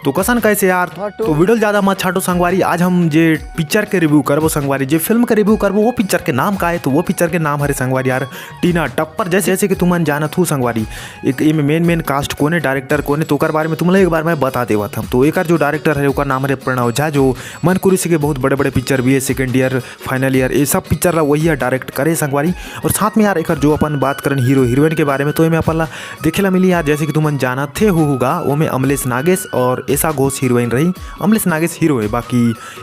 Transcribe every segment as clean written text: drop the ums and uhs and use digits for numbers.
तो कसन कैसे यार, तो वीडियो ज़्यादा मत छाटो संगवारी। आज हम जे पिक्चर के रिव्यू करबो संगवारी, जे फिल्म के रिव्यू करबो वो पिक्चर के नाम का है, तो वो पिक्चर के नाम हरे संगवारी यार टीना टप्पर। जैसे कि तुमन जानत हूँ संगवारी, एक ये मेन कास्ट कोने, डायरेक्टर कोने, तो ओकर बारे में तुमने एक बार मैं बता देवत हम। तो एक जो डायरेक्टर है ओकर नाम है प्रणव झा, जो मनकुरी से के बहुत बड़े बड़े पिक्चर भी है, सेकेंड ईयर फाइनल ईयर ये सब पिक्चर वही है डायरेक्ट करे संगवारी। और साथ में यार एक जो अपन बात करें हीरो हीरोइन के बारे में, तो में अपन देखेला मिली यार, जैसे कि तुमन जाना थे होगा वो में अमलेश नागेश और ऐसा घोष हीरोइन रही। अमलेश नागेश हीरो है, बाकी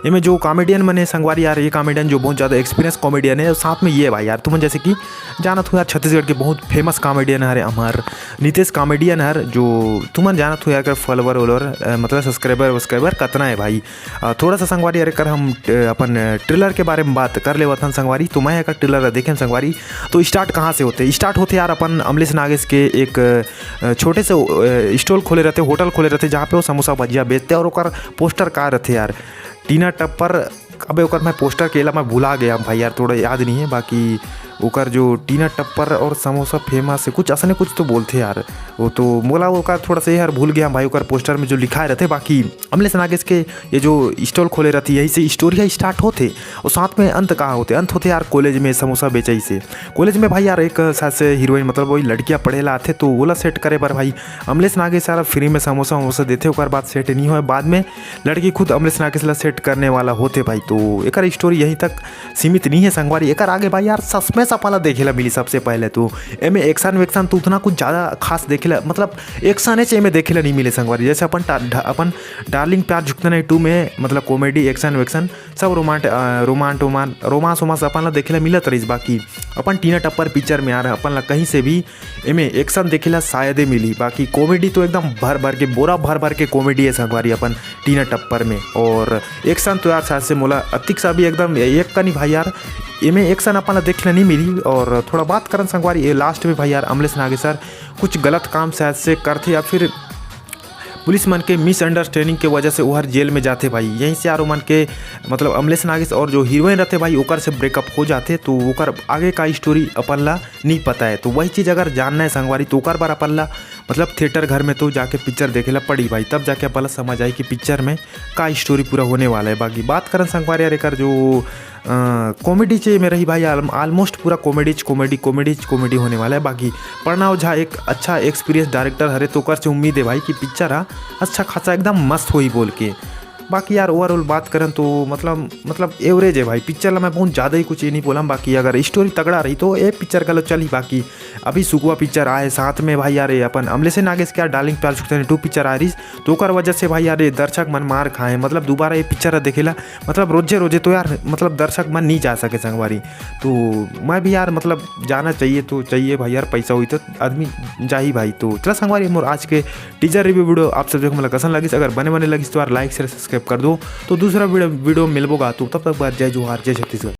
इनमें जो कॉमेडियन बने संगवारी यार, ये कॉमेडियन जो बहुत ज़्यादा एक्सपीरियंस कॉमेडियन है। और साथ में ये भाई यार तुमन जैसे कि जानत हो यार, छत्तीसगढ़ के बहुत फेमस कॉमेडियन है हमार नितेश कॉमेडियन है, जो तुमन जानत हो यार फॉलोवर वॉलोवर मतलब सब्सक्राइबर कितना है भाई। थोड़ा सा संगवारी यार कर हम अपन ट्रेलर के बारे में बात कर ले वतन संगवारी। तो मैं अगर ट्रेलर देखें संगवारी, तो स्टार्ट कहाँ से होते यार अपन अमलेश नागेश के एक छोटे से स्टॉल खोले रहते, होटल खोले रहते, जहाँ पे वो समोसा भजिया बेचते। और ओकर पोस्टर का रहते यार टीना टप्पर। अबे ओकर मैं पोस्टर केला मैं भुला गया भाई यार, थोड़ा याद नहीं है। बाकी ओकर जो टीना टप्पर और समोसा फेमस है कुछ असने कुछ तो बोलते यार, वो तो मोला ओकर थोड़ा सा यार भूल गया भाई। ओकर पोस्टर में जो लिखा रहते, बाकी अमलेश नागेश के ये जो स्टॉल खोले रहती यही से स्टोरिया स्टार्ट होते। और साथ में अंत कहाँ होते, अंत होते यार कॉलेज में समोसा बेचे से। कॉलेज में भाई यार एक साथ से हीरोइन मतलब वही लड़कियाँ पढ़ेला आते, तो ओला सेट करे पर भाई अमलेश नागेश यार फ्री में समोसा वमोसा देते। ओकर बाद सेट नहीं हो, बाद में लड़की खुद अमलेश नागेश ला सेट करने वाला होते भाई। तो एक स्टोरी यहीं तक सीमित नहीं है संगवारी। एक आगे भाई यार सस्पेंस अपना देखेला मिली सबसे पहले। तो एमे एक्शन वेक्शन तो उतना कुछ ज़्यादा खास देखेला, मतलब एक्शन है में देखेला नहीं मिले संगवारी। जैसे अपन डार्लिंग प्यार झुकता नहीं 2 में मतलब कॉमेडी एक्शन वेक्शन सब रोमांस अपन ला देखेला मिलत रही। बाकी अपन टीना टप्पर पिक्चर में यार अपन ला कहीं से भी एमे एक्शन देखेला शायद मिली। बाकी कॉमेडी तो एकदम भर भर के कॉमेडी है संगवारी अपन टीना टप्पर में। और एक्शन तो यार साथ से मोला अतिक सा भी एकदम एक का नहीं भाई यार, इमें एक्शन अपन देखने नहीं मिली। और थोड़ा बात करन संगवारी ये लास्ट में भाई यार अमलेश नागेश सर कुछ गलत काम शायद से करते, या फिर पुलिस मन के मिसअंडरस्टैंडिंग के वजह से वो हर जेल में जाते भाई। यहीं से यार मन के मतलब अमलेश नागेश और जो हीरोइन रहते भाई ओकर से ब्रेकअप हो जाते। तो ओकर आगे का स्टोरी अपन ला नहीं पता है। तो वही चीज़ अगर जानना है संगवारी, तो ओकर बार अपन ला मतलब थिएटर घर में तो जाके पिक्चर देखेला पड़ी भाई, तब जाके अपन ला समझ आई कि पिक्चर में का स्टोरी पूरा होने वाला है। बाकी बात करन संगवारी यार एक जो कॉमेडी चाहिए में रही भाई, ऑलमोस्ट पूरा कॉमेडी होने वाला है। बाकी प्रणव झा एक अच्छा एक्सपीरियंस डायरेक्टर हरे, तो कर से उम्मीद है भाई कि पिक्चर अच्छा खासा एकदम मस्त होई बोल के। बाकी यार ओवरऑल बात करें तो मतलब एवरेज है भाई पिक्चर ला, मैं बहुत ज़्यादा ही कुछ ये नहीं बोला। बाकी अगर स्टोरी तगड़ा रही तो ये पिक्चर का लो चली। बाकी अभी सुगुआ पिक्चर आए साथ में भाई यार अपन अमलेश नागेश क्या डार्लिंग प्यार झुकता नहीं 2 पिक्चर आ रही, तो ओकर वजह से भाई यार ये दर्शक मन मार खाए, मतलब दोबारा ये पिक्चर देखेला मतलब रोजे तो यार मतलब दर्शक मन नहीं जा सके संगवारी। तो मैं भी यार मतलब जाना चाहिए तो चाहिए भाई यार, पैसा हुई तो आदमी जा ही भाई। तो चला संगवारी मोर आज के टीजर रिव्यू वीडियो आप सब देखो मतलब कैसा लगी, अगर बने लगी तो यार लाइक शेयर सब्सक्राइब कर दो। तो दूसरा वीडियो मिलबोगा, तो तब तक बात जय जोहार जय छत्तीसगढ़।